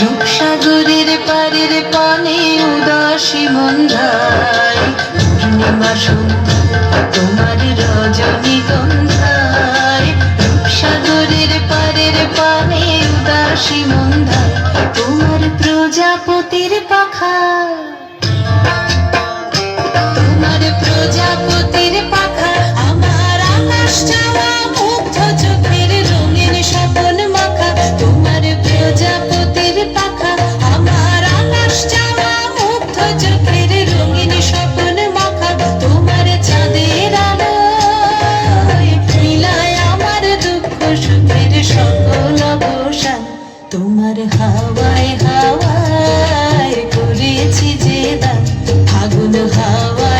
রূপসাগরের পারের পানে উদাসী মন্ধায় পূর্ণিমা সন্ধ্যা তোমার রজনীগন্ধায়। রূপসাগরের পারের পানে উদাসী মন্ধায় তোমার প্রজাপতির পাখা, তোমার প্রজাপতির পাখা। আমার আকাশ চাওয়া মুগ্ধ চোখের রঙিন স্বপন মাখা তোমার প্রজাপতির পাখা। আমার আকাশ চাওয়া মুগ্ধ চোখের রঙিন স্বপন মাখা তোমার চাঁদের আলোয় মিলায় আমার দুঃখ সুখের সকল অবসান। তোমার হাওয়ায় হাওয়ায় করেছি যে দান, ফাগুন হাওয়া